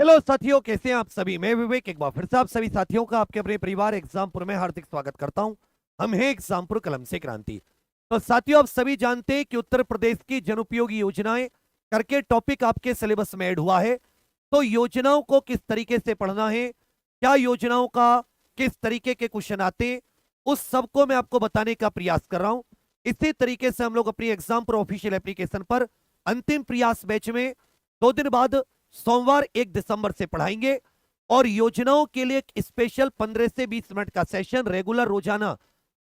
Hello साथियों, कैसे हैं आप सभी। मैं विवेक एक बार फिर से आप सभी साथियों का आपके अपने परिवार एग्जामपुर में हार्दिक स्वागत करता हूं। हम हैं एग्जामपुर कलम से क्रांति। तो साथियों, आप सभी जानते हैं कि उत्तर प्रदेश की जनउपयोगी योजनाएं करके टॉपिक आपके सिलेबस में ऐड हुआ है। तो योजनाओं को किस तरीके से पढ़ना है, क्या योजनाओं का किस तरीके के क्वेश्चन आते हैं, उस सबको मैं आपको बताने का प्रयास कर रहा हूं। इसी तरीके से हम लोग अपनी एग्जामपुर ऑफिशियल एप्लीकेशन पर अंतिम प्रयास बैच में 2 दिन बाद सोमवार 1 दिसंबर से पढ़ाएंगे। और योजनाओं के लिए एक स्पेशल 15 से 20 मिनट का सेशन रेगुलर रोजाना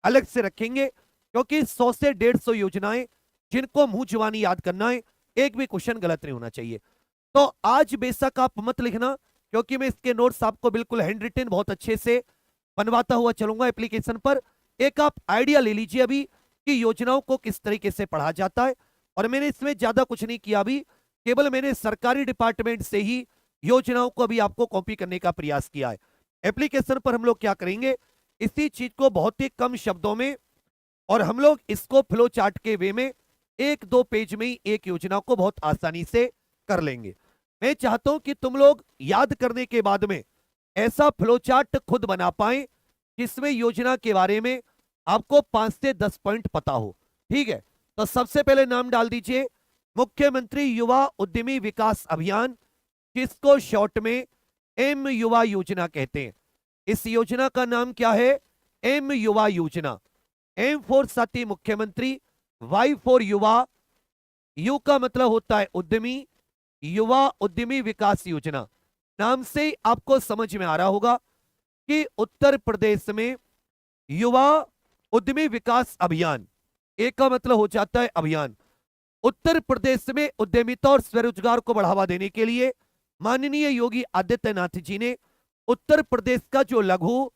अलग से रखेंगे, क्योंकि 100 से 150 योजनाएं जिनको मुंह जुबानी याद करना है, एक भी क्वेश्चन गलत नहीं होना चाहिए। तो आज बेशक आप मत लिखना, क्योंकि मैं इसके नोट्स आपको बिल्कुल हैंड रिटन बहुत अच्छे से बनवाता हुआ चलूंगा एप्लीकेशन पर। एक आप आइडिया ले लीजिए अभी कि योजनाओं को किस तरीके से पढ़ा जाता है। और मैंने इसमें ज्यादा कुछ नहीं किया अभी, केवल मैंने सरकारी डिपार्टमेंट से ही योजनाओं को अभी आपको कॉपी करने का प्रयास किया है। एप्लीकेशन पर हम लोग क्या करेंगे, इसी चीज को बहुत ही कम शब्दों में और हम लोग इसको फ्लो चार्ट के वे में 1-2 पेज में ही एक योजना को बहुत आसानी से कर लेंगे। मैं चाहता हूं कि तुम लोग याद करने के बाद में ऐसा फ्लो चार्ट खुद बना पाए जिसमें योजना के बारे में आपको 5 से 10 पॉइंट पता हो। ठीक है, तो सबसे पहले नाम डाल दीजिए मुख्यमंत्री युवा उद्यमी विकास अभियान, जिसको शॉर्ट में एम युवा योजना कहते हैं। इस योजना का नाम क्या है? एम युवा योजना। एम फॉर साथी मुख्यमंत्री, वाई फॉर युवा, यू का मतलब होता है उद्यमी, युवा उद्यमी विकास योजना। नाम से ही आपको समझ में आ रहा होगा कि उत्तर प्रदेश में युवा उद्यमी विकास अभियान, एक का मतलब हो जाता है अभियान। उत्तर प्रदेश में उद्यमिता और स्वरोजगार को बढ़ावा देने के लिए माननीय योगी आदित्यनाथ जी ने उत्तर प्रदेश का जो लघु,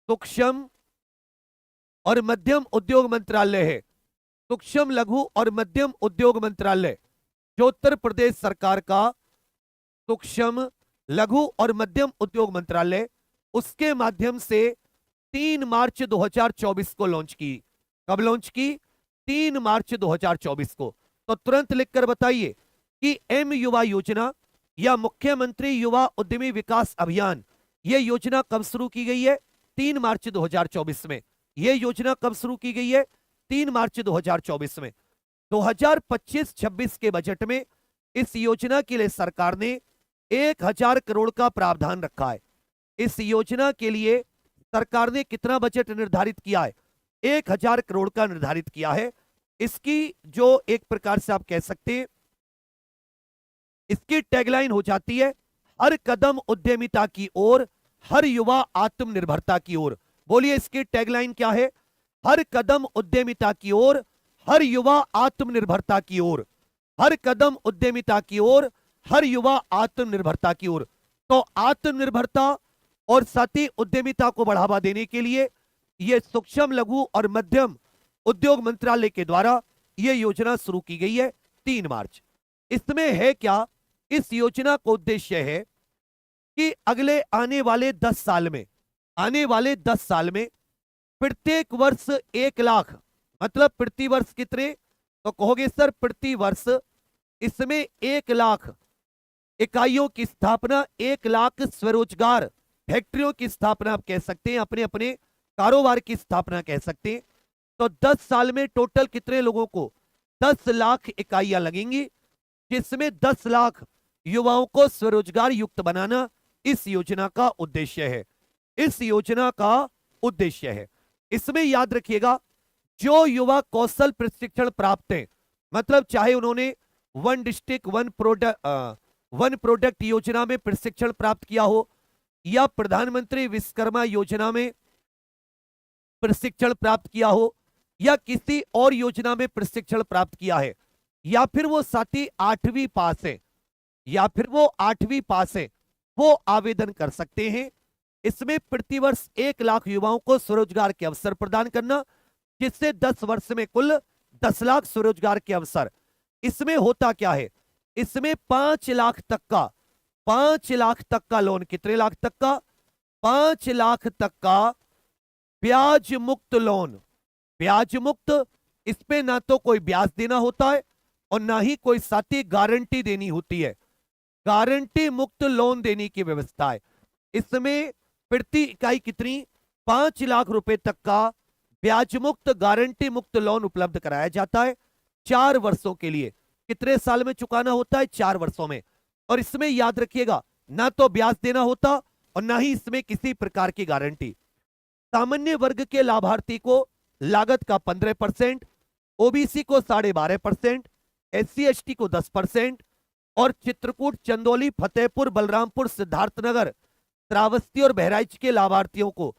सूक्ष्म और मध्यम उद्योग मंत्रालय है, सूक्ष्म लघु और मध्यम उद्योग मंत्रालय, जो उत्तर प्रदेश सरकार का सूक्ष्म लघु और मध्यम उद्योग मंत्रालय, उसके माध्यम से 3 मार्च 2024 को लॉन्च की। कब लॉन्च की? 3 मार्च 2024 को। तो तुरंत लिखकर बताइए कि एम युवा योजना या मुख्यमंत्री युवा उद्यमी विकास अभियान, यह योजना कब शुरू की गई है? 3 मार्च 2024 में। यह योजना कब शुरू की गई है? 3 मार्च 2024 में। 2025-26 के बजट में इस योजना के लिए सरकार ने 1000 करोड़ का प्रावधान रखा है। इस योजना के लिए सरकार ने कितना बजट निर्धारित किया है? 1000 करोड़ का निर्धारित किया है। इसकी जो एक प्रकार से आप कह सकते हैं, इसकी टैगलाइन हो जाती है, हर कदम उद्यमिता की ओर, हर युवा आत्मनिर्भरता की ओर। बोलिए, इसकी टैगलाइन क्या है? हर कदम उद्यमिता की ओर, हर युवा आत्मनिर्भरता की ओर। हर कदम उद्यमिता की ओर, हर युवा आत्मनिर्भरता की ओर। तो आत्मनिर्भरता और साथ ही उद्यमिता को बढ़ावा देने के लिए यह सूक्ष्म लघु और मध्यम उद्योग मंत्रालय के द्वारा यह योजना शुरू की गई है 3 मार्च। इसमें है क्या? इस योजना का उद्देश्य है कि अगले आने वाले 10 साल में, आने वाले 10 साल में प्रत्येक वर्ष 1 लाख, मतलब प्रति वर्ष कितने? तो कहोगे सर प्रति वर्ष इसमें 1 लाख इकाइयों की स्थापना, 1 लाख स्वरोजगार फैक्ट्रियों की स्थापना आप कह सकते हैं, अपने अपने कारोबार की स्थापना कह सकते हैं। तो 10 साल में टोटल कितने लोगों को? 10 लाख इकाइयां लगेंगी, जिसमें 10 लाख युवाओं को स्वरोजगार युक्त बनाना इस योजना का उद्देश्य है। इस योजना का उद्देश्य है। इसमें याद रखिएगा, जो युवा कौशल प्रशिक्षण प्राप्त है, मतलब चाहे उन्होंने वन डिस्ट्रिक्ट वन प्रोडक्ट योजना में प्रशिक्षण प्राप्त किया हो, या प्रधानमंत्री विश्वकर्मा योजना में प्रशिक्षण प्राप्त किया हो, या किसी और योजना में प्रशिक्षण प्राप्त किया है, या फिर वो साथी 8वीं पास है, या फिर वो 8वीं पास है, वो आवेदन कर सकते हैं। इसमें प्रतिवर्ष 1 लाख युवाओं को स्वरोजगार के अवसर प्रदान करना, जिससे 10 वर्ष में कुल 10 लाख स्वरोजगार के अवसर। इसमें होता क्या है? इसमें 5 लाख तक का, 5 लाख तक का लोन, कितने लाख तक का? 5 लाख तक का ब्याज मुक्त लोन। ब्याज मुक्त, इस पे ना तो कोई ब्याज देना होता है और ना ही कोई साथी गारंटी देनी होती है। गारंटी मुक्त लोन देने की व्यवस्था है। इसमें प्रति इकाई कितनी 5 लाख रुपए तक का ब्याज मुक्त गारंटी मुक्त लोन उपलब्ध कराया जाता है 4 वर्षों के लिए। कितने साल में चुकाना होता है? 4 वर्षों में। और इसमें याद रखिएगा, ना तो ब्याज देना होता और ना ही इसमें किसी प्रकार की गारंटी। सामान्य वर्ग के लाभार्थी को लागत का 15%, ओबीसी को 12.5%, SC ST को 10% और चित्रकूट, चंदौली, फतेहपुर, बलरामपुर, सिद्धार्थनगर, श्रावस्ती और बहराइच के लाभार्थियों को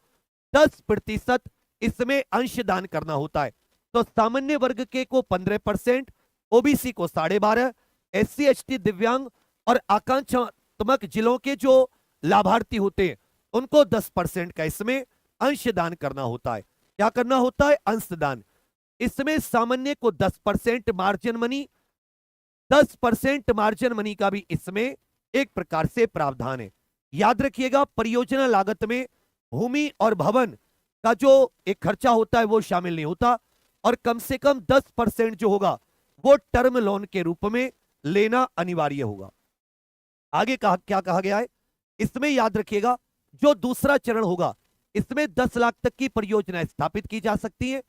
10% इसमें अंशदान करना होता है। तो सामान्य वर्ग के को 15%, ओबीसी को 12.5%, SC ST, दिव्यांग और आकांक्षात्मक जिलों के जो लाभार्थी होते हैं उनको 10% का इसमें अंशदान करना होता है। क्या करना होता है? अंशदान। इसमें सामान्य को 10% मार्जिन मनी, 10% मार्जिन मनी का भी इसमें एक प्रकार से प्रावधान है। याद रखिएगा, परियोजना लागत में भूमि और भवन का जो एक खर्चा होता है वो शामिल नहीं होता और कम से कम 10% जो होगा वो टर्म लोन के रूप में लेना अनिवार्य होगा। आगे क्या कहा गया है? इसमें याद रखिएगा, जो दूसरा चरण होगा इसमें 10 लाख तक की परियोजना स्थापित की जा सकती है,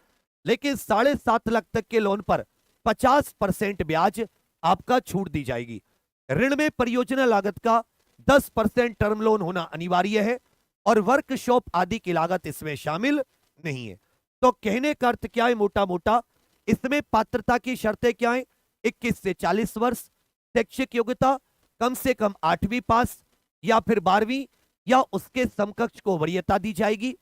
लेकिन 7.5 लाख तक के लोन पर 50% ब्याज आपका छूट दी जाएगी। ऋण में परियोजना लागत का 10% टर्म लोन होना अनिवार्य है और वर्कशॉप आदि की लागत इसमें शामिल नहीं है। तो कहने का अर्थ क्या है? मोटा मोटा इसमें पात्रता की शर्तें क्या है? 21 से 40 वर्ष, शैक्षिक योग्यता कम से कम 8वीं पास या फिर 12वीं या उसके समकक्ष को वरीयता दी जाएगी।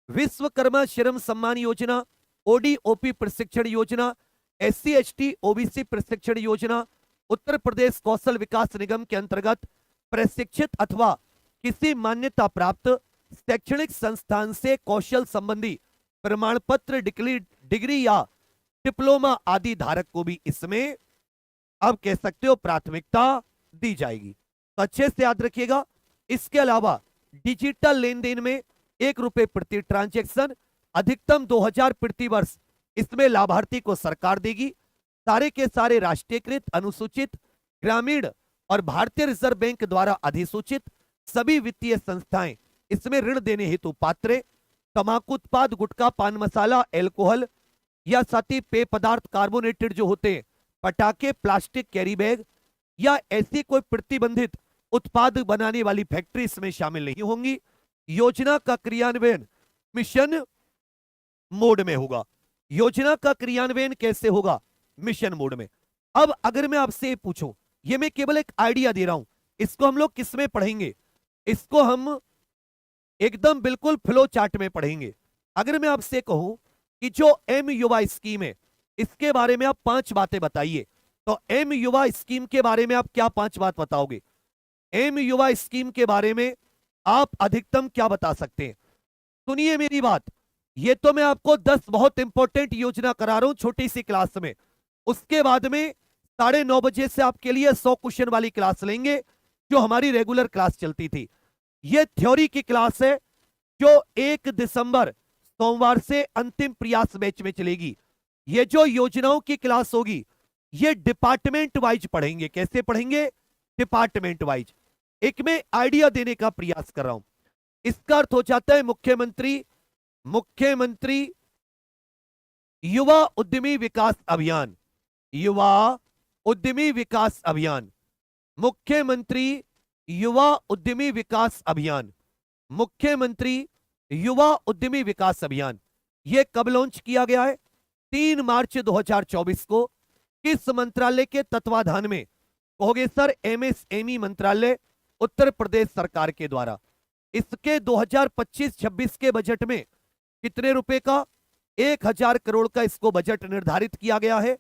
विश्वकर्मा श्रम सम्मान योजना, ODOP प्रशिक्षण योजना, SC ST OBC प्रशिक्षण योजना, उत्तर प्रदेश कौशल विकास निगम के अंतर्गत प्रशिक्षित अथवा किसी मान्यता प्राप्त शैक्षणिक संस्थान से कौशल संबंधी प्रमाण पत्र, डिग्री या डिप्लोमा आदि धारक को भी इसमें अब कह सकते हो प्राथमिकता दी जाएगी। तो अच्छे से याद रखिएगा। इसके अलावा डिजिटल लेन देन में ₹1 प्रति ट्रांजैक्शन, अधिकतम 2000 प्रति वर्ष इसमें लाभार्थी को सरकार देगी। सारे के सारे राष्ट्रीयकृत, अनुसूचित, ग्रामीण और भारतीय रिजर्व बैंक द्वारा अधिसूचित सभी वित्तीय संस्थाएं इसमें ऋण देने हेतु पात्र हैं। तंबाकू उत्पाद, गुटखा, पान मसाला, एल्कोहल या साथी पेय पदार्थ, कार्बोनेटेड जो होते हैं, पटाखे, प्लास्टिक कैरी बैग या ऐसी कोई प्रतिबंधित उत्पाद बनाने वाली फैक्ट्री इसमें शामिल नहीं होंगी। योजना का क्रियान्वयन मिशन मोड में होगा। योजना का क्रियान्वयन कैसे होगा? मिशन मोड में। अब अगर मैं आपसे पूछूं, ये मैं केवल एक आइडिया दे रहा हूं, इसको हम लोग किस में पढ़ेंगे? इसको हम एकदम बिल्कुल फ्लो चार्ट में पढ़ेंगे। अगर मैं आपसे कहूं कि जो एम युवा स्कीम है इसके बारे में आप 5 बातें बताइए, तो एम युवा स्कीम के बारे में आप क्या 5 बात बताओगे? एम युवा स्कीम के बारे में आप अधिकतम क्या बता सकते हैं? सुनिए मेरी बात, ये तो मैं आपको 10 बहुत इंपॉर्टेंट योजना करा रहा हूं छोटी सी क्लास में। उसके बाद में 9:30 बजे से आपके लिए 100 क्वेश्चन वाली क्लास लेंगे जो हमारी रेगुलर क्लास चलती थी। ये थ्योरी की क्लास है जो 1 दिसंबर सोमवार से अंतिम प्रयास बैच में चलेगी। ये जो योजनाओं की क्लास होगी ये डिपार्टमेंट वाइज पढ़ेंगे। कैसे पढ़ेंगे? Department wise. एक में आइडिया देने का प्रयास कर रहा हूं। इसका अर्थ हो जाता है मुख्यमंत्री युवा उद्यमी विकास अभियान, युवा उद्यमी विकास अभियान, मुख्यमंत्री युवा उद्यमी विकास अभियान, मुख्यमंत्री युवा उद्यमी विकास अभियान। यह कब लॉन्च किया गया है? 3 मार्च 2024 को। किस मंत्रालय के तत्वाधान में? कहोगे सर MSME मंत्रालय, उत्तर प्रदेश सरकार के द्वारा। इसके 2025-26 के बजट में कितने रुपए का? 1000 करोड़ का इसको बजट निर्धारित किया गया है।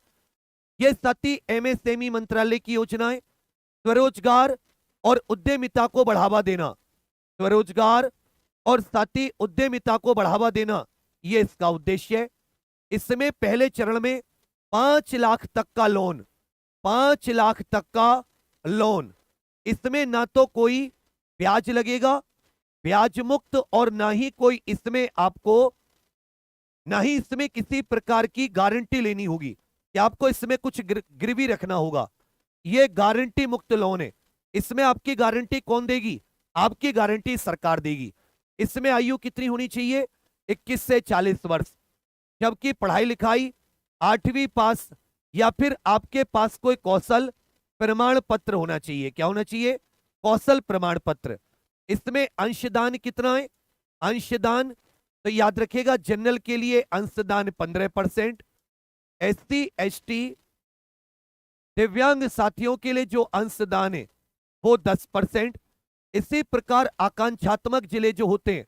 यह सती MSME मंत्रालय की योजना है। स्वरोजगार और उद्यमिता को बढ़ावा देना, स्वरोजगार और साथी उद्यमिता को बढ़ावा देना, यह इसका उद्देश्य है। इसमें पहले चरण में 5 लाख तक का लोन, 5 लाख तक का लोन। इसमें ना तो कोई ब्याज लगेगा, ब्याज मुक्त, और ना ही कोई इसमें आपको, ना ही इसमें किसी प्रकार की गारंटी लेनी होगी कि आपको इसमें कुछ गिरवी रखना होगा। यह गारंटी मुक्त लोन है। इसमें आपकी गारंटी कौन देगी? आपकी गारंटी सरकार देगी। इसमें आयु कितनी होनी चाहिए? 21 से 40 वर्ष। जबकि पढ़ाई लिखाई 8वीं पास या फिर आपके पास कोई कौशल प्रमाण पत्र होना चाहिए। क्या होना चाहिए? कौशल प्रमाण पत्र। इसमें अंशदान कितना है? अंशदान तो याद रखिएगा, जनरल के लिए अंशदान 15%, SC ST दिव्यांग साथियों के लिए जो अंशदान है वो 10%। इसी प्रकार आकांक्षात्मक जिले जो होते हैं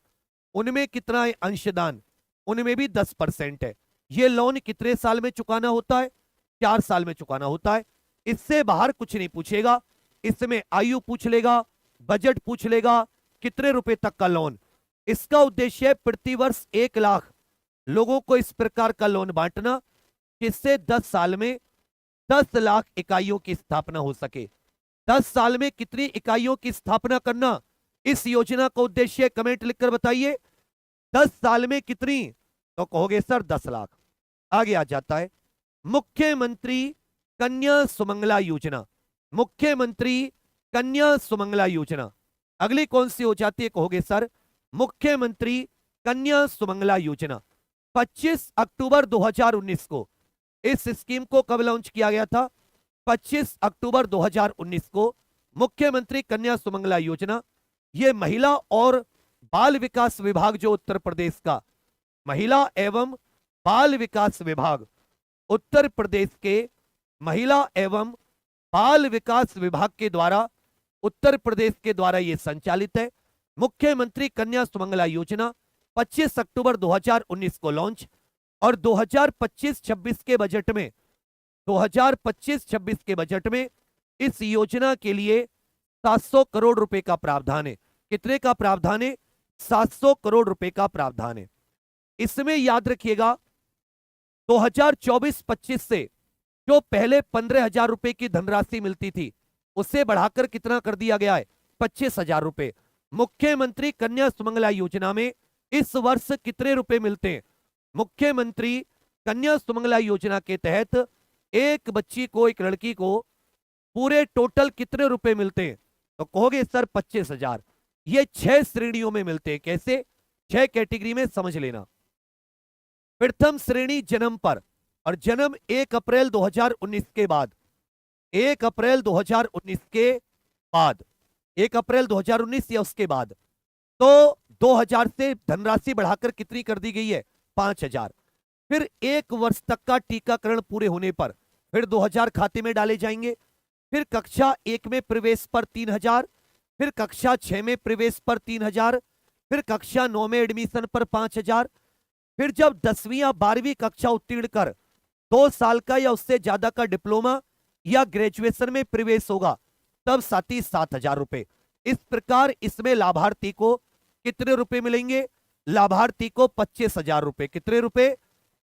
उनमें कितना है अंशदान? उनमें भी 10% है। ये लोन कितने साल में चुकाना होता है? 4 साल में चुकाना होता है। इससे बाहर कुछ नहीं पूछेगा। इसमें आयु पूछ लेगा, बजट पूछ लेगा, कितने रुपए तक का लोन। इसका उद्देश्य है प्रतिवर्ष 1 लाख लोगों को इस प्रकार का लोन बांटना, जिससे 10 साल में 10 लाख इकाइयों की स्थापना हो सके। 10 साल में कितनी इकाइयों की स्थापना करना इस योजना का उद्देश्य? कमेंट लिखकर बताइए। 10 साल में कितनी? तो कहोगे सर 10 लाख। आगे आ जाता है मुख्यमंत्री कन्या सुमंगला योजना। मुख्यमंत्री कन्या सुमंगला योजना अगली कौन सी हो जाती है? कहोगे सर मुख्यमंत्री कन्या सुमंगला योजना। 25 अक्टूबर 2019 को इस स्कीम को कब लॉन्च किया गया था? 25 अक्टूबर 2019 को मुख्यमंत्री कन्या सुमंगला योजना। ये महिला और बाल विकास विभाग जो उत्तर प्रदेश का महिला एवं बाल विकास विभाग, उत्तर प्रदेश के महिला एवं बाल विकास विभाग के द्वारा, उत्तर प्रदेश के द्वारा यह संचालित है। मुख्यमंत्री कन्या सुमंगला योजना 25 अक्टूबर 2019 को लॉन्च, और 2025-26 के बजट में 2025-26 के बजट में इस योजना के लिए 700 करोड़ रुपए का प्रावधान है। कितने का प्रावधान है? 700 करोड़ रुपए का प्रावधान है। इसमें याद रखिएगा 2024-25 से जो पहले 15,000 रुपए की धनराशि मिलती थी उससे बढ़ाकर कितना कर दिया गया है? 25,000 रुपए। मुख्यमंत्री कन्या सुमंगला योजना में इस वर्ष कितने रुपए मिलते हैं? मुख्यमंत्री कन्या सुमंगला योजना के तहत एक बच्ची को, एक लड़की को पूरे टोटल कितने रुपए मिलते हैं? तो कहोगे सर 25,000। ये 6 श्रेणियों में मिलते हैं। कैसे? 6 कैटेगरी में समझ लेना। प्रथम श्रेणी जन्म पर, और जन्म 1 अप्रैल 2019 के बाद, 1 अप्रैल 2019 के बाद, 1 अप्रैल 2019 या उसके बाद, तो 2,000 से धनराशि बढ़ाकर कितनी कर दी गई है? 5,000। फिर 1 वर्ष तक का टीकाकरण पूरे होने पर फिर 2,000 खाते में डाले जाएंगे। फिर कक्षा 1 में प्रवेश पर 3,000, फिर कक्षा 6 में प्रवेश पर 3,000, फिर कक्षा 9 में एडमिशन पर 5,000। फिर जब 10वीं या 12वीं कक्षा उत्तीर्ण कर 2 साल का या उससे ज्यादा का डिप्लोमा या ग्रेजुएशन में प्रवेश होगा तब साथ ही 7,000 रुपए। इस प्रकार इसमें लाभार्थी को कितने रुपए मिलेंगे? लाभार्थी को 25,000 रुपए। कितने रुपए?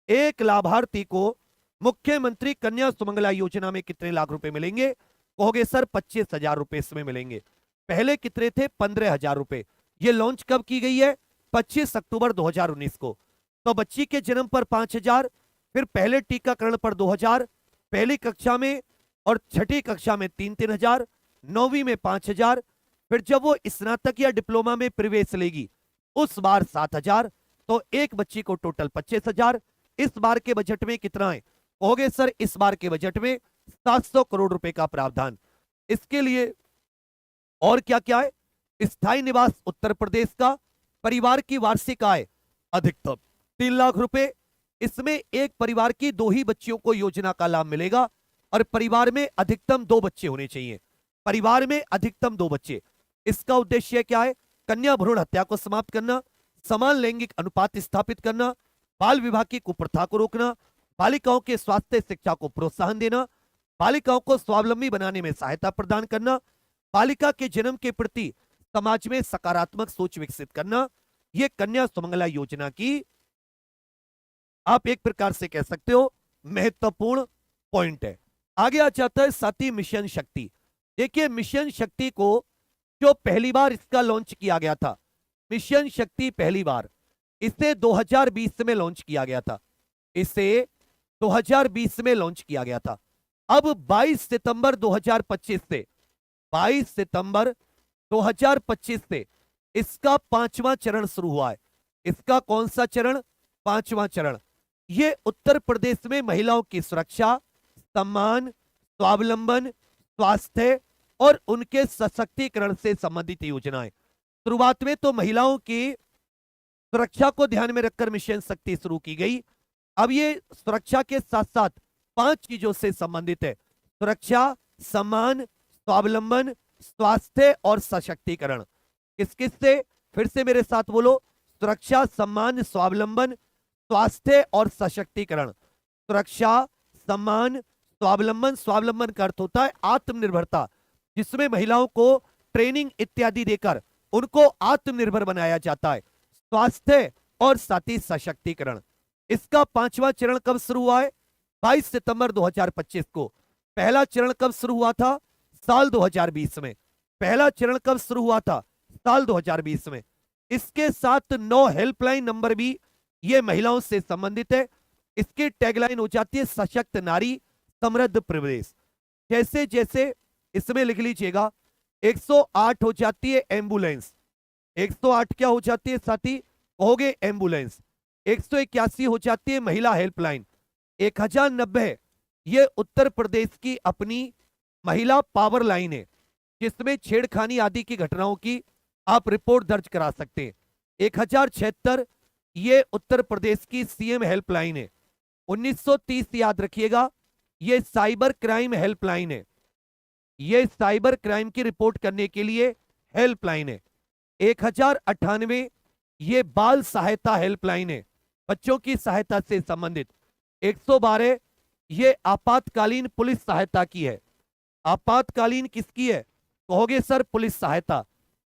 एक लाभार्थी को मुख्यमंत्री कन्या सुमंगला योजना में कितने लाख रुपए मिलेंगे? कहोगे सर 25,000 रुपए इसमें मिलेंगे। पहले कितने थे? 15,000 रुपए। ये लॉन्च कब की गई है? 25 अक्टूबर 2019 को। तो बच्ची के जन्म पर 5,000, फिर पहले टीकाकरण पर 2,000, पहली कक्षा में और छठी कक्षा में 3,000, 9वीं में 5,000, फिर जब वो स्नातक या डिप्लोमा में प्रवेश लेगी उस बार 7,000। तो एक बच्ची को टोटल 25,000। इस बार के बजट में कितना है? कहोगे सर इस बार के बजट में 700 करोड़ रुपए का प्रावधान। इसके लिए और क्या क्या है? स्थायी निवास उत्तर प्रदेश का, परिवार की वार्षिक आय अधिकतम 3 लाख रुपए। इसमें एक परिवार की 2 ही बच्चियों को योजना का लाभ मिलेगा, और परिवार में अधिकतम 2 बच्चे होने चाहिए। परिवार में अधिकतम 2 बच्चे। इसका उद्देश्य क्या है? कन्या भ्रूण हत्या को समाप्त करना, समान लैंगिक अनुपात स्थापित करना, बाल विवाह की कुप्रथा को रोकना, बालिकाओं के स्वास्थ्य शिक्षा को प्रोत्साहन देना, बालिकाओं को स्वावलंबी बनाने में सहायता प्रदान करना, बालिका के जन्म के प्रति समाज में सकारात्मक सोच विकसित करना। यह कन्या सुमंगला योजना की आप एक प्रकार से कह सकते हो महत्वपूर्ण पॉइंट है। आगे आ जाता है साथी मिशन शक्ति। देखिए मिशन शक्ति को जो पहली बार इसका लॉन्च किया गया था, मिशन शक्ति पहली बार इसे 2020 में लॉन्च किया गया था। इसे 2020 में लॉन्च किया गया था। अब 22 सितंबर 2025 से 22 सितंबर 2025 से इसका 5वां चरण शुरू हुआ है। इसका कौन सा चरण? 5वां चरण। ये उत्तर प्रदेश में महिलाओं की सुरक्षा, सम्मान, स्वावलंबन, स्वास्थ्य और उनके सशक्तिकरण से संबंधित योजनाएं। शुरुआत में तो महिलाओं की सुरक्षा को ध्यान में रखकर मिशन शक्ति शुरू की गई। अब ये सुरक्षा के साथ साथ 5 चीजों से संबंधित है: सुरक्षा, सम्मान, स्वावलंबन, स्वास्थ्य और सशक्तिकरण। किस किस से? फिर से मेरे साथ बोलो: सुरक्षा, सम्मान, स्वावलंबन, स्वास्थ्य और सशक्तिकरण। सुरक्षा, सम्मान, स्वावलंबन। स्वावलंबन का अर्थ होता है आत्मनिर्भरता, जिसमें महिलाओं को ट्रेनिंग इत्यादि देकर उनको आत्मनिर्भर बनाया जाता है। स्वास्थ्य और साथ ही सशक्तिकरण। इसका 5वां चरण कब शुरू हुआ है? 22 सितंबर 2025 को। पहला चरण कब शुरू हुआ था? साल 2020 में। पहला चरण कब शुरू हुआ था? साल 2020 में। इसके साथ 9 हेल्पलाइन नंबर भी ये महिलाओं से संबंधित है। इसकी टैगलाइन हो जाती है सशक्त नारी समृद्ध प्रदेश। जैसे जैसे इसमें लिख लीजिएगा, 108 हो जाती है एम्बुलेंस। 108 क्या हो जाती है साथी? कहोगे एम्बुलेंस। 181 हो जाती है महिला हेल्पलाइन। 1090 ये उत्तर प्रदेश की अपनी महिला पावर लाइन है, जिसमें छेड़खानी आदि की घटनाओं की आप रिपोर्ट दर्ज करा सकते हैं। 1076 ये उत्तर प्रदेश की सीएम हेल्पलाइन है। 1930 याद रखिएगा, ये साइबर क्राइम हेल्पलाइन है। ये साइबर क्राइम की रिपोर्ट करने के लिए हेल्पलाइन है। 1098 ये बाल सहायता हेल्पलाइन है, बच्चों की सहायता से संबंधित। 112 ये आपातकालीन पुलिस सहायता की है। आपातकालीन किसकी है? कहोगे सर पुलिस सहायता।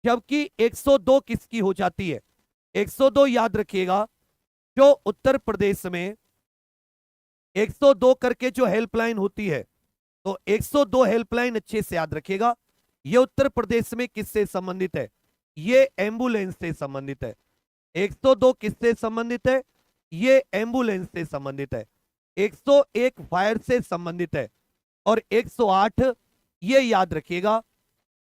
जबकि 102 किसकी हो जाती है? 102 याद रखिएगा, जो उत्तर प्रदेश में 102 करके जो हेल्पलाइन होती है, तो 102 हेल्पलाइन अच्छे से याद रखिएगा। ये उत्तर प्रदेश में किससे संबंधित है? ये एम्बुलेंस से संबंधित है। 102 किससे संबंधित है? ये एम्बुलेंस से संबंधित है। 101 फायर से संबंधित है। और 108 ये याद रखिएगा,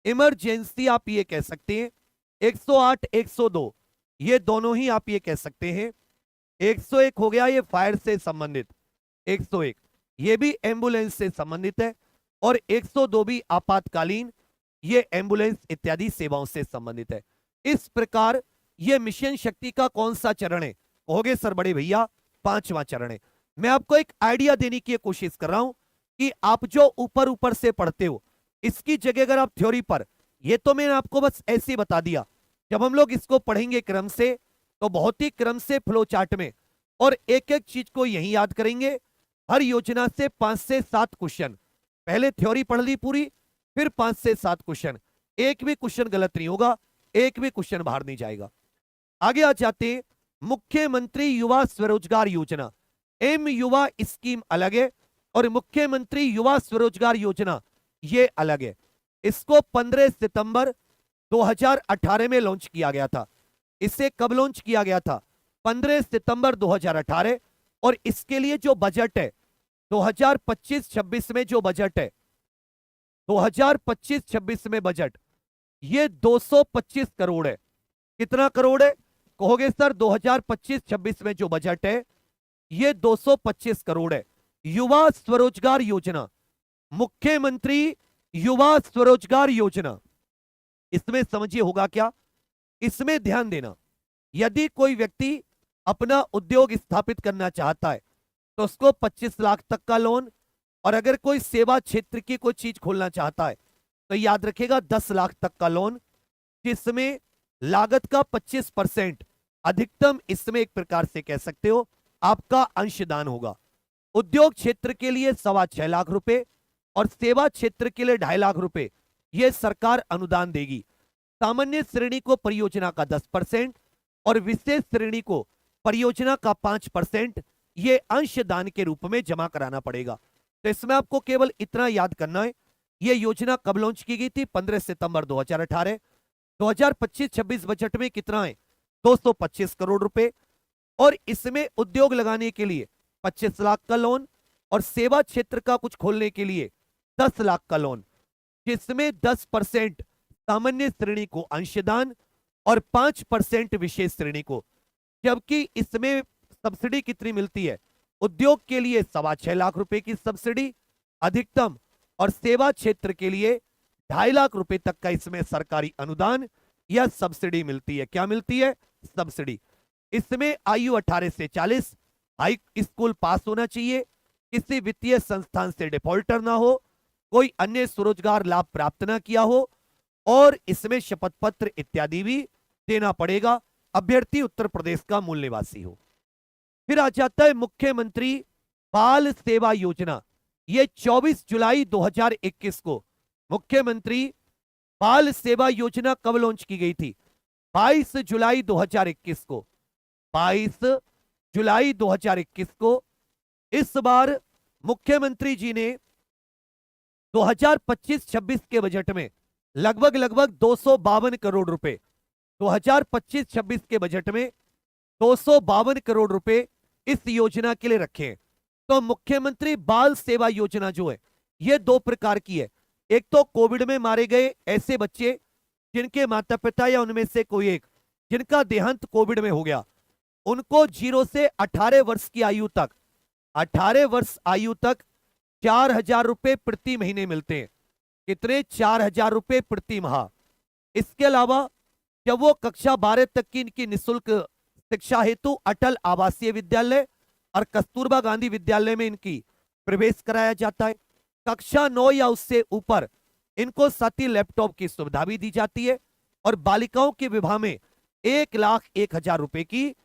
इमरजेंसी आप ये कह सकते हैं। 108 102 ये दोनों ही आप ये कह सकते हैं। 101 हो गया ये फायर से संबंधित, 101 ये भी एम्बुलेंस से संबंधित है, और 102 भी आपातकालीन, ये एम्बुलेंस इत्यादि सेवाओं से संबंधित है। इस प्रकार ये मिशन शक्ति का कौन सा चरण है? कहोगे सर बड़े भैया 5वां चरण है। मैं आपको एक आइडिया देने की कोशिश कर रहा हूं कि आप जो ऊपर ऊपर से पढ़ते हो, इसकी जगह अगर आप थ्योरी पर, ये तो मैंने आपको बस ऐसे ही बता दिया, जब हम लोग इसको पढ़ेंगे क्रम से, तो बहुत ही क्रम से फ्लो चार्ट में, और एक एक चीज को यही याद करेंगे। हर योजना से 5 से 7 क्वेश्चन, पहले थ्योरी पढ़ ली पूरी, फिर 5 से 7 क्वेश्चन। एक भी क्वेश्चन गलत नहीं होगा, एक भी क्वेश्चन बाहर नहीं जाएगा। आगे आ जाते हैं, मुख्यमंत्री युवा स्वरोजगार योजना। एम युवा स्कीम अलग है और मुख्यमंत्री युवा स्वरोजगार योजना ये अलग है। इसको 15 सितंबर 2018 में लॉन्च किया गया था। इसे कब लॉन्च किया गया था? 15 सितंबर 2018। और इसके लिए जो बजट है 2025-26 में, जो बजट है 2025-26 में बजट, ये 225 करोड़ है। कितना करोड़ है? कहोगे सर 2025-26 में जो बजट है ये 225 करोड़ है। युवा स्वरोजगार योजना, मुख्यमंत्री युवा स्वरोजगार योजना, इसमें समझिए होगा क्या? इसमें ध्यान देना, यदि कोई व्यक्ति अपना उद्योग स्थापित करना चाहता है तो उसको 25 लाख तक का लोन, और अगर कोई सेवा क्षेत्र की कोई चीज खोलना चाहता है तो याद रखेगा 10 लाख तक का लोन, जिसमें लागत का 25% अधिकतम, इसमें एक प्रकार से कह सकते हो आपका अंशदान होगा। उद्योग क्षेत्र के लिए 6.25 लाख रुपए और सेवा क्षेत्र के लिए 2.5 लाख रुपए यह सरकार अनुदान देगी। सामान्य श्रेणी को परियोजना का 10% और विशेष श्रेणी को परियोजना का 5% ये अंशदान के रूप में जमा कराना पड़ेगा। तो इसमें आपको केवल इतना याद करना है, ये योजना कब लॉन्च की गई थी? 15 सितंबर 2018। 2025-26 बजट में कितना है? 225 करोड़ रुपए, और इसमें उद्योग लगाने के लिए 25 लाख का लोन और सेवा क्षेत्र का कुछ खोलने के लिए 10 लाख का लोन। जिसमें 10% सामान्य श्रेणी को अंशदान और 5% विशेष श्रेणी को। जबकि इसमें सब्सिडी कितनी मिलती है? उद्योग के लिए 6.25 लाख रुपए की सब्सिडी अधिकतम, और सेवा क्षेत्र के लिए 2.5 लाख रुपए तक का इसमें सरकारी अनुदान या सब्सिडी मिलती है। क्या मिलती है? सब्सिडी। इसमें आयु 18 से 40, हाई स्कूल पास होना चाहिए, किसी वित्तीय संस्थान से डिफॉल्टर ना हो, कोई अन्य स्वरोजगार लाभ प्राप्त ना किया हो, और इसमें शपथ पत्र इत्यादि भी देना पड़ेगा। अभ्यर्थी उत्तर प्रदेश का मूल निवासी हो। फिर आ जाता है मुख्यमंत्री बाल सेवा योजना। ये 24 जुलाई 2021 को मुख्यमंत्री बाल सेवा योजना कब लॉन्च की गई थी? 22 जुलाई 2021 को। 22 जुलाई 2021 को इस बार मुख्यमंत्री जी ने 2025-26 के बजट में लगभग 252 करोड़ रुपए, 2025-26 के बजट में 252 करोड़ रुपए इस योजना के लिए रखे हैं। तो मुख्यमंत्री बाल सेवा योजना जो है ये 2 प्रकार की है। एक तो कोविड में मारे गए ऐसे बच्चे जिनके माता पिता या उनमें से कोई एक जिनका देहांत कोविड में हो गया, उनको 0 से 18 वर्ष की आयु तक, 18 वर्ष आयु तक 4,000 रुपए प्रति महीने मिलते हैं। कितने? 4,000 रुपए प्रति माह। इसके अलावा जब वो कक्षा 12 तक की इनकी निःशुल्क शिक्षा हेतु अटल आवासीय विद्यालय और कस्तूरबा गांधी विद्यालय में इनकी प्रवेश कराया जाता है। कक्षा 9 या उससे ऊपर इनको साथी लैपटॉप की सुविधा भी दी जाती है, और बालिकाओं के विवाह में 1,01,000 रुपए की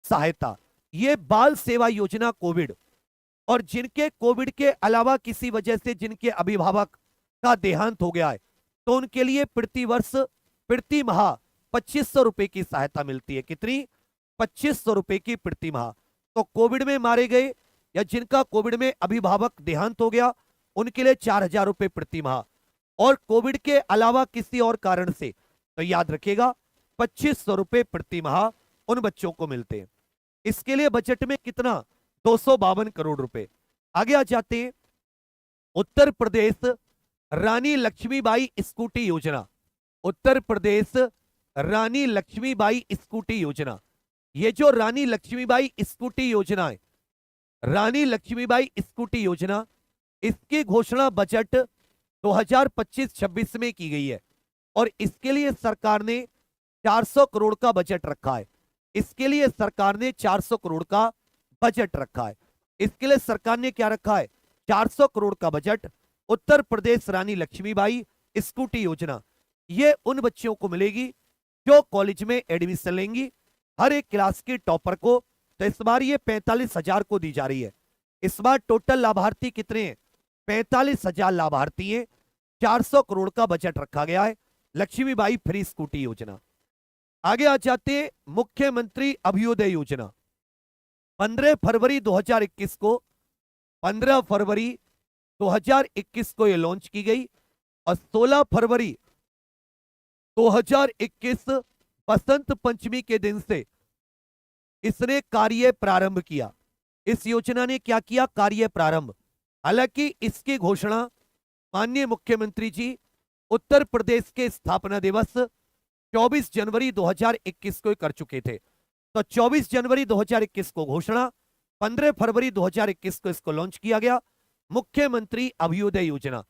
सहायता। ये बाल सेवा योजना कोविड, और जिनके कोविड के अलावा किसी वजह से जिनके अभिभावक का देहांत हो गया है तो उनके लिए प्रति वर्ष प्रति माह 2,500 रुपए की सहायता मिलती है। कितनी? 2,500 रुपए की प्रति माह। तो कोविड में मारे गए या जिनका कोविड में अभिभावक देहांत हो गया उनके लिए 4,000 रुपए प्रति माह, और कोविड के अलावा किसी और कारण से तो याद रखिएगा 2,500 रुपए प्रति माह उन बच्चों को मिलते हैं। इसके लिए बजट में कितना? 252 करोड़ रुपए। आगे आ जाते हैं उत्तर प्रदेश रानी लक्ष्मीबाई स्कूटी योजना। उत्तर प्रदेश रानी लक्ष्मीबाई स्कूटी योजना। ये जो रानी लक्ष्मीबाई स्कूटी योजना है, रानी लक्ष्मीबाई स्कूटी योजना, इसकी घोषणा बजट 2025-26 में की गई है, और इसके लिए सरकार ने 400 करोड़ का बजट रखा है। इसके लिए सरकार ने 400 करोड़ का बजट रखा है। इसके लिए सरकार ने क्या रखा है? 400 करोड़ का बजट। उत्तर प्रदेश रानी लक्ष्मीबाई स्कूटी योजना ये उन बच्चियों को मिलेगी जो कॉलेज में एडमिशन लेंगी, हर एक क्लास के टॉपर को। तो इस बार ये 45,000 को दी जा रही है। इस बार टोटल लाभार्थी कितने हैं? 45,000 लाभार्थी हैं। 400 करोड़ का बजट रखा गया है। लक्ष्मीबाई फ्री स्कूटी योजना। आगे आ जाते हैं मुख्यमंत्री अभ्युदय योजना। 15 फरवरी 2021 को 15 फरवरी 2021 को ये लॉन्च की गई, और 16 फरवरी 2021 बसंत पंचमी के दिन से इसने कार्य प्रारंभ किया। इस योजना ने क्या किया? कार्य प्रारंभ। हालांकि इसकी घोषणा माननीय मुख्यमंत्री जी उत्तर प्रदेश के स्थापना दिवस 24 जनवरी 2021 को कर चुके थे। तो 24 जनवरी 2021 को घोषणा, 15 फरवरी 2021 को इसको लॉन्च किया गया, मुख्यमंत्री अभ्युदय योजना।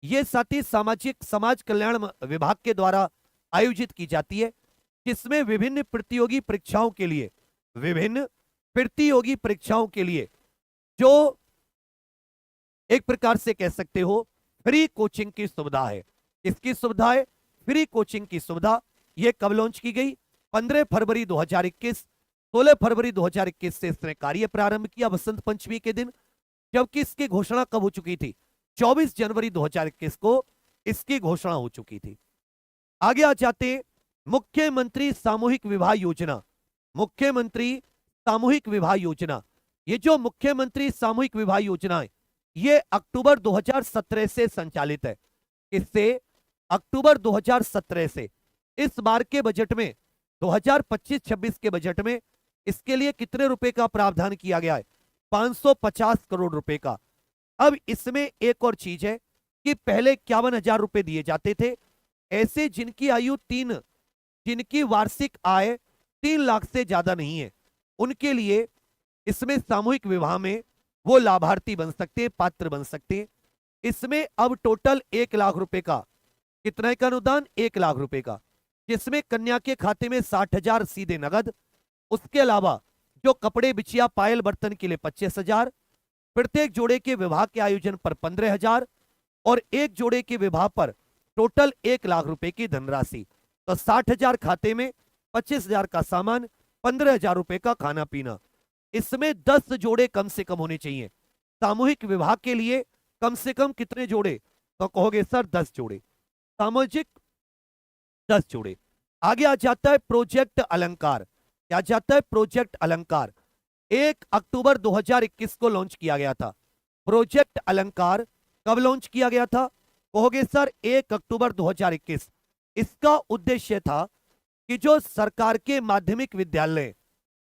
ये साथी सामाजिक समाज कल्याण विभाग के द्वारा आयोजित की जाती है, जिसमें विभिन्न प्रतियोगी परीक्षाओं के लिए जो एक प्रकार से कह सकते हो फ्री कोचिंग की सुविधा है। इसकी सुविधा है फ्री कोचिंग की सुविधा। यह कब लॉन्च की गई? 15 फरवरी 2021। 16 फरवरी 2021 से इसने कार्य प्रारंभ किया बसंत पंचमी के दिन, जबकि इसकी घोषणा कब हो चुकी थी? 24 जनवरी 2021 को इसकी घोषणा हो चुकी थी। आगे आ जाते मुख्यमंत्री सामूहिक विवाह योजना। मुख्यमंत्री सामूहिक विवाह योजना, ये जो मुख्यमंत्री सामूहिक विवाह योजना है ये अक्टूबर 2017 से संचालित है। इससे अक्टूबर 2017 से इस बार के बजट में 2025-26 के बजट में इसके लिए कितने रुपए का प्रावधान किया गया है? 550 करोड़ रुपए का। अब इसमें एक और चीज है, कि पहले 51,000 रुपए दिए जाते थे। ऐसे जिनकी आयु जिनकी वार्षिक आय 3 लाख से ज्यादा नहीं है, उनके लिए इसमें सामूहिक विवाह में वो लाभार्थी बन सकते हैं, पात्र बन सकते हैं। इसमें अब टोटल 1 लाख रुपए का, कितना का अनुदान? 1 लाख रुपए का, जिसमें कन्या के खाते में 60,000 सीधे नगद, उसके अलावा जो कपड़े, बिछिया, पायल, बर्तन के लिए 25,000, प्रत्येक जोड़े के विवाह के आयोजन पर 15,000 और एक जोड़े के विवाह पर टोटल 1 लाख रुपए की धनराशि। तो 60,000 खाते में, 25,000 का सामान, 15,000 रुपए का खाना पीना। इसमें 10 जोड़े कम से कम होने चाहिए। सामूहिक विवाह के लिए कम से कम कितने जोड़े? तो कहोगे सर 10 जोड़े, सामाजिक 10 जोड़े। आगे आ जाता है प्रोजेक्ट अलंकार। क्या जाता है? प्रोजेक्ट अलंकार 1 अक्टूबर 2021 को लॉन्च किया गया था। प्रोजेक्ट अलंकार कब लॉन्च किया गया था? कहोगे सर 1 अक्टूबर 2021। इसका उद्देश्य था कि जो सरकार के माध्यमिक विद्यालय,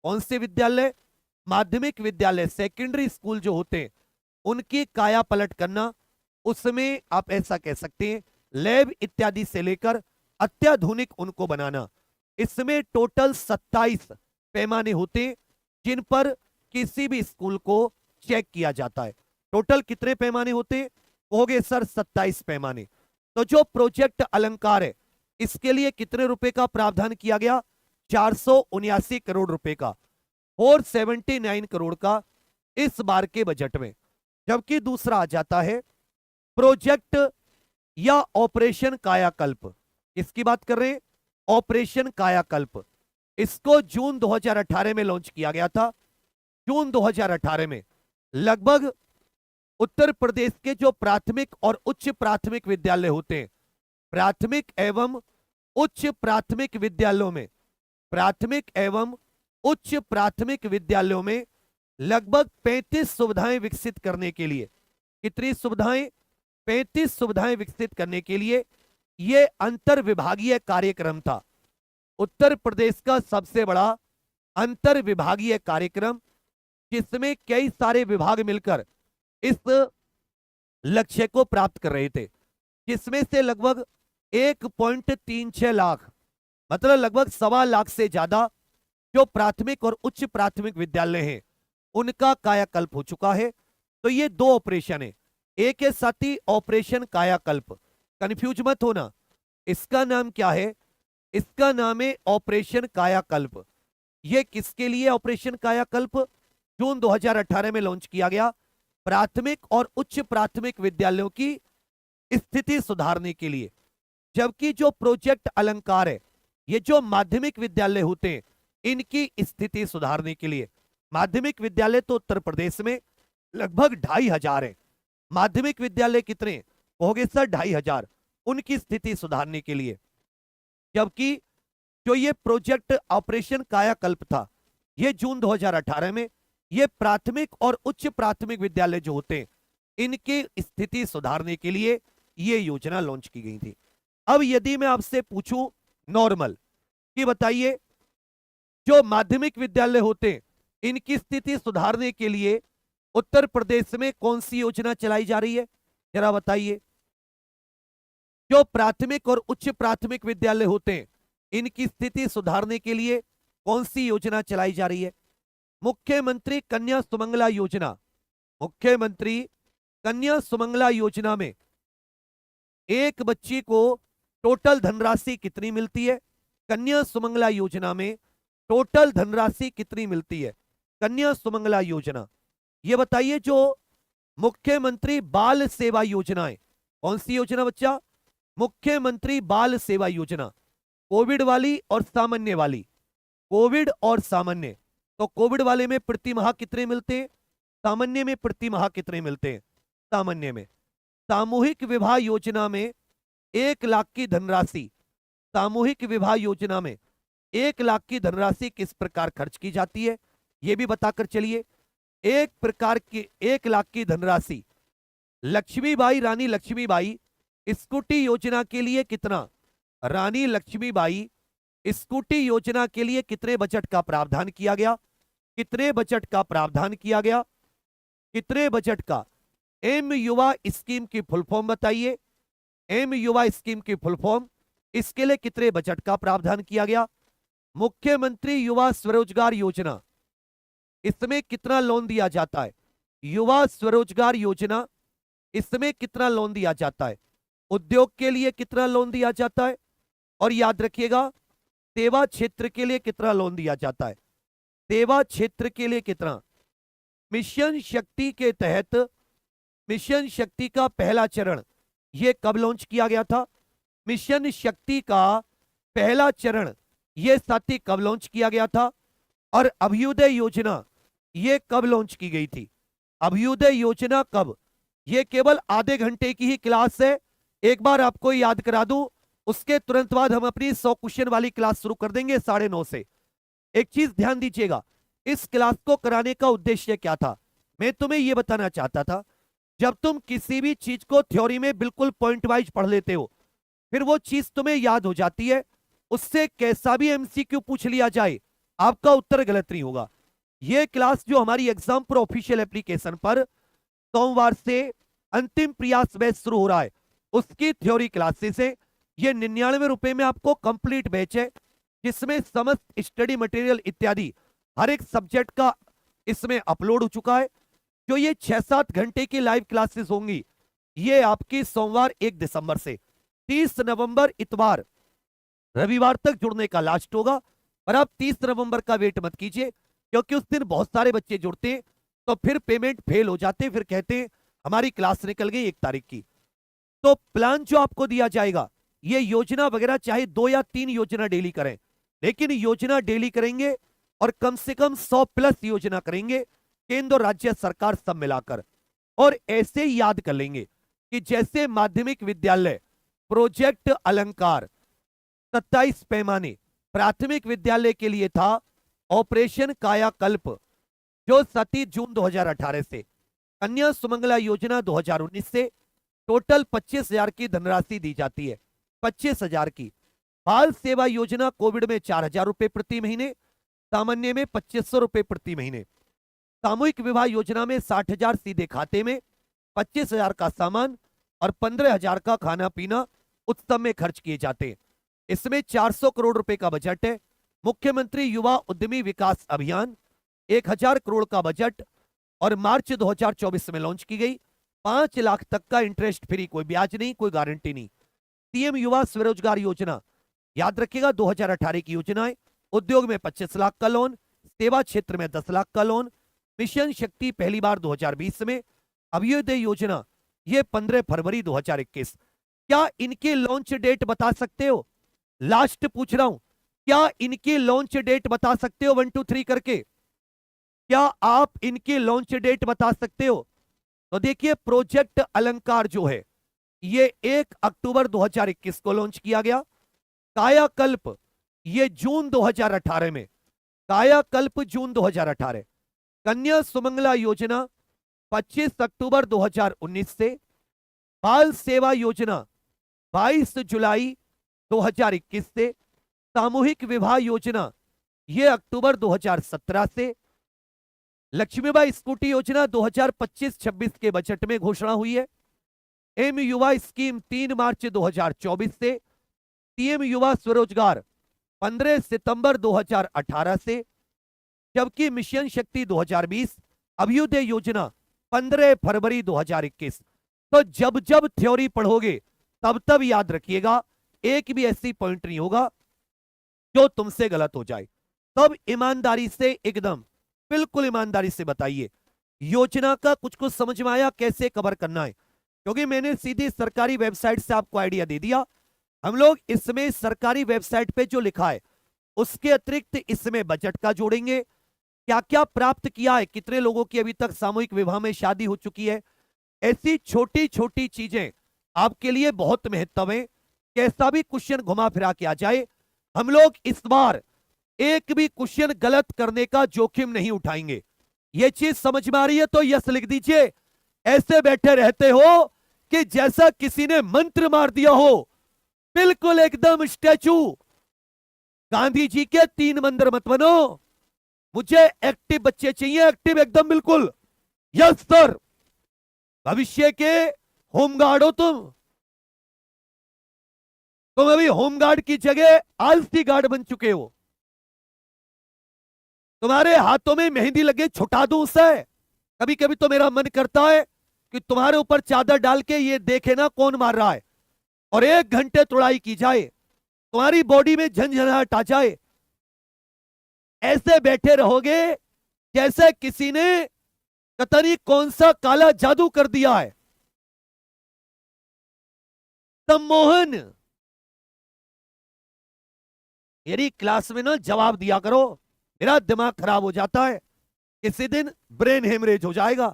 कौन से विद्यालय? माध्यमिक विद्यालय, सेकेंडरी स्कूल जो होते हैं, उनकी काया पलट करना। उसमें आप ऐसा कह सकते हैं लैब इत्यादि से लेकर अत्याधुनिक उनको बनाना। इसमें टोटल 27 पैमाने होते हैं जिन पर किसी भी स्कूल को चेक किया जाता है। टोटल कितने पैमाने होते हैं? कहोगे सर 27 पैमाने। तो जो प्रोजेक्ट अलंकार है, इसके लिए कितने रुपए का प्रावधान किया गया? 479 करोड़ रुपए का, 479 करोड़ का इस बार के बजट में। जबकि दूसरा आ जाता है प्रोजेक्ट या ऑपरेशन कायाकल्प। इसकी बात कर रहे हैं, ऑपरेशन कायाकल्प। इसको जून 2018 में लॉन्च किया गया था। जून 2018 में लगभग उत्तर प्रदेश के जो प्राथमिक और उच्च प्राथमिक विद्यालय होते हैं, प्राथमिक एवं उच्च प्राथमिक विद्यालयों में, प्राथमिक एवं उच्च प्राथमिक विद्यालयों में लगभग 35 सुविधाएं विकसित करने के लिए, कितनी सुविधाएं? 35 सुविधाएं विकसित करने के लिए यह अंतर विभागीय कार्यक्रम था। उत्तर प्रदेश का सबसे बड़ा अंतर विभागीय कार्यक्रम, जिसमें कई सारे विभाग मिलकर इस लक्ष्य को प्राप्त कर रहे थे, जिसमें से लगभग 1.36 लाख, मतलब लगभग 1.25 लाख से ज्यादा जो प्राथमिक और उच्च प्राथमिक विद्यालय हैं, उनका कायाकल्प हो चुका है। तो ये 2 ऑपरेशन है। एक है साथी ऑपरेशन कायाकल्प, कंफ्यूज मत होना, इसका नाम क्या है? इसका नाम है ऑपरेशन कायाकल्प। ये किसके लिए ऑपरेशन कायाकल्प? जून 2018 में लॉन्च किया गया, प्राथमिक और उच्च प्राथमिक विद्यालयों की स्थिति सुधारने के लिए। जबकि जो प्रोजेक्ट अलंकार है, ये जो माध्यमिक विद्यालय होते हैं, इनकी स्थिति सुधारने के लिए। माध्यमिक विद्यालय तो उत्तर प्रदेश में लगभग 2,500 है। माध्यमिक विद्यालय कितने? कहोगे सर 2,500, उनकी स्थिति सुधारने के लिए। जबकि जो ये प्रोजेक्ट ऑपरेशन कायाकल्प था, ये जून 2018 में ये प्राथमिक और उच्च प्राथमिक विद्यालय जो होते हैं, इनकी स्थिति सुधारने के लिए ये योजना लॉन्च की गई थी। अब यदि मैं आपसे पूछूं नॉर्मल कि बताइए, जो माध्यमिक विद्यालय होते हैं, इनकी स्थिति सुधारने के लिए उत्तर प्रदेश में कौन सी योजना चलाई जा रही है? जरा बताइए। जो प्राथमिक और उच्च प्राथमिक विद्यालय होते हैं, इनकी स्थिति सुधारने के लिए कौन सी योजना चलाई जा रही है? मुख्यमंत्री कन्या सुमंगला योजना। मुख्यमंत्री कन्या सुमंगला योजना में एक बच्ची को टोटल धनराशि कितनी मिलती है? कन्या सुमंगला योजना में टोटल धनराशि कितनी मिलती है? कन्या सुमंगला योजना, ये बताइए। जो मुख्यमंत्री बाल सेवा योजना है, कौन सी योजना बच्चा? मुख्यमंत्री बाल सेवा योजना, कोविड वाली और सामान्य वाली, कोविड और सामान्य। तो कोविड वाले में प्रति माह कितने मिलते हैं? सामान्य में प्रति माह कितने मिलते हैं? सामान्य में। सामूहिक विवाह योजना में 1 लाख की धनराशि, सामूहिक विवाह योजना में 1 लाख की धनराशि किस प्रकार खर्च की जाती है, यह भी बताकर चलिए। एक प्रकार की 1 लाख की धनराशि लक्ष्मीबाई, रानी लक्ष्मीबाई स्कूटी योजना के लिए कितना? रानी लक्ष्मीबाई स्कूटी योजना के लिए कितने बजट का प्रावधान किया गया? कितने बजट का प्रावधान किया गया? कितने बजट का? एम युवा स्कीम की फुल फॉर्म बताइए। एम युवा स्कीम की फुल फॉर्म, इसके लिए कितने बजट का प्रावधान किया गया? मुख्यमंत्री युवा स्वरोजगार योजना, इसमें कितना लोन दिया जाता है? युवा स्वरोजगार योजना, इसमें कितना लोन दिया जाता है? उद्योग के लिए कितना लोन दिया जाता है? और याद रखिएगा, सेवा क्षेत्र के लिए कितना लोन दिया जाता है? सेवा क्षेत्र के लिए कितना? मिशन शक्ति के तहत, मिशन शक्ति का पहला चरण यह कब लॉन्च किया गया था? मिशन शक्ति का पहला चरण यह साथी कब लॉन्च किया गया था? और अभ्युदय योजना यह कब लॉन्च की गई थी? अभ्युदय योजना कब? यह केवल आधे घंटे की ही क्लास है, एक बार आपको याद करा दूं, उसके तुरंत बाद हम अपनी 100 क्वेश्चन वाली क्लास शुरू कर देंगे 9:30 से। एक चीज ध्यान दीजिएगा, इस क्लास को कराने का उद्देश्य क्या था? मैं तुम्हें यह बताना चाहता था, जब तुम किसी भी चीज को थ्योरी में बिल्कुल पॉइंट वाइज पढ़ लेते हो, फिर वो चीज तुम्हें याद हो जाती है, उससे कैसा भी एमसीक्यू पूछ लिया जाए आपका उत्तर गलत नहीं होगा। यह क्लास जो हमारी एग्जाम प्रो ऑफिशियल एप्लीकेशन पर सोमवार से अंतिम प्रयास बैच शुरू हो रहा है, उसकी थ्योरी क्लासेस है। ये 99 रुपए में आपको कंप्लीट बैच है, जिसमें समस्त स्टडी मटेरियल इत्यादि हर एक सब्जेक्ट का इसमें अपलोड हो चुका है। जो ये 6-7 घंटे की लाइव क्लासेस होंगी, ये आपकी सोमवार 1 दिसंबर से 30 नवंबर इतवार रविवार तक जुड़ने का लास्ट होगा। पर आप 30 नवंबर का वेट मत कीजिए, क्योंकि उस दिन बहुत सारे बच्चे जुड़ते हैं, तो फिर पेमेंट फेल हो जाते, फिर कहते हैं हमारी क्लास निकल गई 1 तारीख की। तो प्लान जो आपको दिया जाएगा, ये योजना वगैरह चाहे 2 या 3 योजना डेली करें, लेकिन योजना डेली करेंगे और कम से कम 100+ योजना करेंगे, केंद्र और राज्य सरकार सब मिलाकर। और ऐसे ही याद कर लेंगे कि जैसे माध्यमिक विद्यालय प्रोजेक्ट अलंकार 27 पैमाने प्राथमिक विद्यालय के लिए था, ऑपरेशन कायाकल्प जो 27 जून 2018 से, कन्या सुमंगला योजना 2019 से टोटल 25,000 की धनराशि दी जाती है, 25,000 की। बाल सेवा योजना कोविड में 4,000 रुपए प्रति महीने, सामान्य में 2,500 रुपए प्रति महीने। सामूहिक विवाह योजना में 60,000 सीधे खाते में, 25,000 का सामान और 15,000 का खाना पीना उत्सव में खर्च किए जाते हैं। इसमें 400 करोड़ रुपए का बजट है। मुख्यमंत्री युवा उद्यमी विकास अभियान 1,000 करोड़ का बजट और मार्च 2024 में लॉन्च की गई। 5 लाख तक का इंटरेस्ट फ्री, कोई ब्याज नहीं, कोई गारंटी नहीं। सीएम युवा स्वरोजगार योजना, याद रखिएगा 2018 की योजना है। उद्योग में 25 लाख का लोन, सेवा क्षेत्र में 10 लाख का लोन। मिशन शक्ति पहली बार 2020 में। अभ्युदय योजना ये 15 फरवरी 2021। क्या इनकी लॉन्च डेट बता सकते हो? लास्ट पूछ रहा हूं, क्या इनकी लॉन्च डेट बता सकते हो? 1 2 3 करके क्या आप इनकी लॉन्च डेट बता सकते हो? तो देखिए, प्रोजेक्ट अलंकार जो है ये 1 अक्टूबर 2021 को लॉन्च किया गया। कायाकल्प ये जून 2018 में, कायाकल्प जून 2018। कन्या सुमंगला योजना 25 अक्टूबर 2019 से। बाल सेवा योजना 22 जुलाई 2021 से। सामूहिक विवाह योजना ये अक्टूबर 2017 से। लक्ष्मीबाई स्कूटी योजना 2025-26 के बजट में घोषणा हुई है। एम युवा स्कीम 3 मार्च 2024 से। सीएम युवा स्वरोजगार 15 सितंबर 2018 से, जबकि मिशन शक्ति 2020, अभ्युदय योजना 15 फरवरी 2021। तो जब जब थ्योरी पढ़ोगे तब तब याद रखिएगा, एक भी ऐसी पॉइंट नहीं होगा जो तुमसे गलत हो जाए। तब ईमानदारी से, एकदम बिल्कुल ईमानदारी से बताइए, योजना का कुछ कुछ समझ में आया, कैसे कवर करना है? क्योंकि मैंने सीधी सरकारी वेबसाइट से आपको आइडिया दे दिया। हम लोग इसमें सरकारी वेबसाइट पे जो लिखा है उसके अतिरिक्त इसमें बजट का जोड़ेंगे, क्या क्या प्राप्त किया है, कितने लोगों की अभी तक सामूहिक विवाह में शादी हो चुकी है। ऐसी छोटी छोटी चीजें आपके लिए बहुत महत्व है। कैसा भी क्वेश्चन घुमा फिरा के आ जाए, हम लोग इस बार एक भी क्वेश्चन गलत करने का जोखिम नहीं उठाएंगे। यह चीज समझ में आ रही है तो यस लिख दीजिए। ऐसे बैठे रहते हो कि जैसा किसी ने मंत्र मार दिया हो, बिल्कुल एकदम स्टैचू। गांधी जी के 3 मंदिर मत बनो, मुझे एक्टिव बच्चे चाहिए, एक्टिव एकदम बिल्कुल। Yes sir. भविष्य के होमगार्ड हो तुम अभी होमगार्ड की जगह आलसी गार्ड बन चुके हो। तुम्हारे हाथों में मेहंदी लगे, छुटा दूं उसे। कभी कभी तो मेरा मन करता है कि तुम्हारे ऊपर चादर डाल के ये देखे ना कौन मार रहा है, और 1 घंटे तुड़ाई की जाए, तुम्हारी बॉडी में झंझनाहट आ जाए। ऐसे बैठे रहोगे जैसे किसी ने पता नहीं कौन सा काला जादू कर दिया है। सम्मोहन, मेरी क्लास में ना जवाब दिया करो, मेरा दिमाग खराब हो जाता है, किसी दिन ब्रेन हेमरेज हो जाएगा।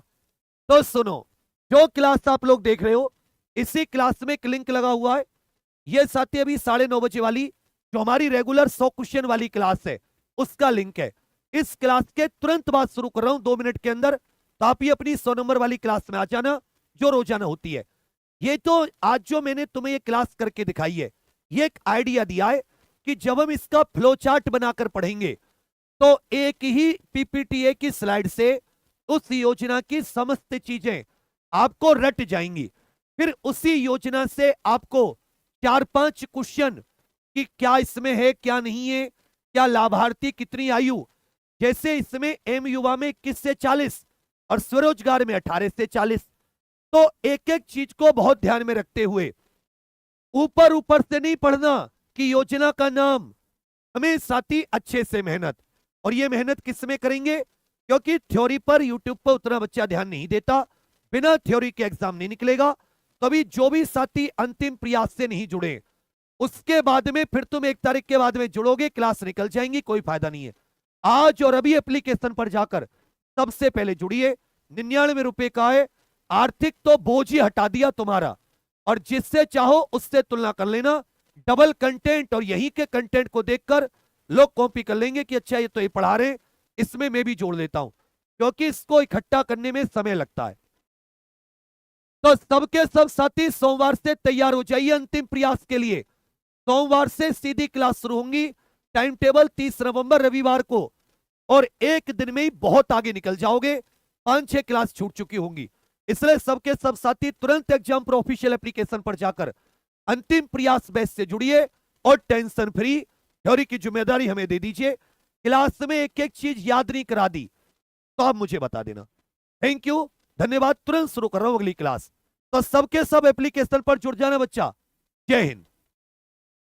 तो सुनो, जो क्लास आप लोग देख रहे हो, इसी क्लास में एक लिंक लगा हुआ है। ये साथी अभी 9:30 बजे वाली जो हमारी रेगुलर 100 क्वेश्चन वाली क्लास है, उसका लिंक है। इस क्लास के तुरंत बाद शुरू कर रहा हूं 2 मिनट के अंदर, तो आप ये अपनी 100 नंबर वाली क्लास में आ जाना, जो रोजाना होती है। ये तो आज जो मैंने तुम्हें ये क्लास करके दिखाई है, ये एक आइडिया दिया है कि जब हम इसका फ्लो चार्ट बनाकर पढ़ेंगे तो एक ही पीपीटी की स्लाइड से उस योजना की समस्त चीजें आपको रट जाएंगी। फिर उसी योजना से आपको 4-5 क्वेश्चन कि क्या इसमें है क्या नहीं है, क्या लाभार्थी कितनी आयु, जैसे इसमें एम युवा में 21 से 40 और स्वरोजगार में 18 से 40, तो एक एक चीज को बहुत ध्यान में रखते हुए ऊपर ऊपर से नहीं पढ़ना कि योजना का नाम, हमें साथी अच्छे से मेहनत। और ये मेहनत किस में करेंगे, क्योंकि थ्योरी पर यूट्यूब पर उतना बच्चा ध्यान नहीं देता, बिना थ्योरी के एग्जाम नहीं निकलेगा। तो अभी जो भी साथी अंतिम प्रयास से नहीं जुड़े, उसके बाद में फिर तुम 1 तारीख के बाद में जुड़ोगे, क्लास निकल जाएंगी, कोई फायदा नहीं है। आज और अभी एप्लीकेशन पर जाकर सबसे पहले जुड़िए। 99 रुपए का है, आर्थिक तो बोझ ही हटा दिया तुम्हारा, और जिससे चाहो उससे तुलना कर लेना। डबल कंटेंट, और यहीं के कंटेंट को देखकर लोग कॉपी कर लेंगे कि अच्छा ये तो ये पढ़ा रहे, इसमें मैं भी जोड़ लेता हूं, क्योंकि इसको इकट्ठा करने में समय लगता है। तो सबके सब साथी सोमवार से तैयार हो जाइए अंतिम प्रयास के लिए। सोमवार से सीधी क्लास शुरू होंगी, टाइम टेबल 30 नवंबर रविवार को, और एक दिन में ही बहुत आगे निकल जाओगे। 5-6 क्लास छूट चुकी होंगी, इसलिए सबके सब साथी तुरंत एग्जाम प्रो ऑफिशियल एप्लीकेशन पर जाकर अंतिम प्रयास बैच से जुड़िए, और टेंशन फ्री थ्योरी की जिम्मेदारी हमें दे दीजिए। क्लास में एक एक चीज याद नहीं करा दी तो आप मुझे बता देना। थैंक यू, धन्यवाद। तुरंत शुरू कर रहा हूं अगली क्लास, तो सबके सब एप्लीकेशन पर जुड़ जाना बच्चा। जय हिंद।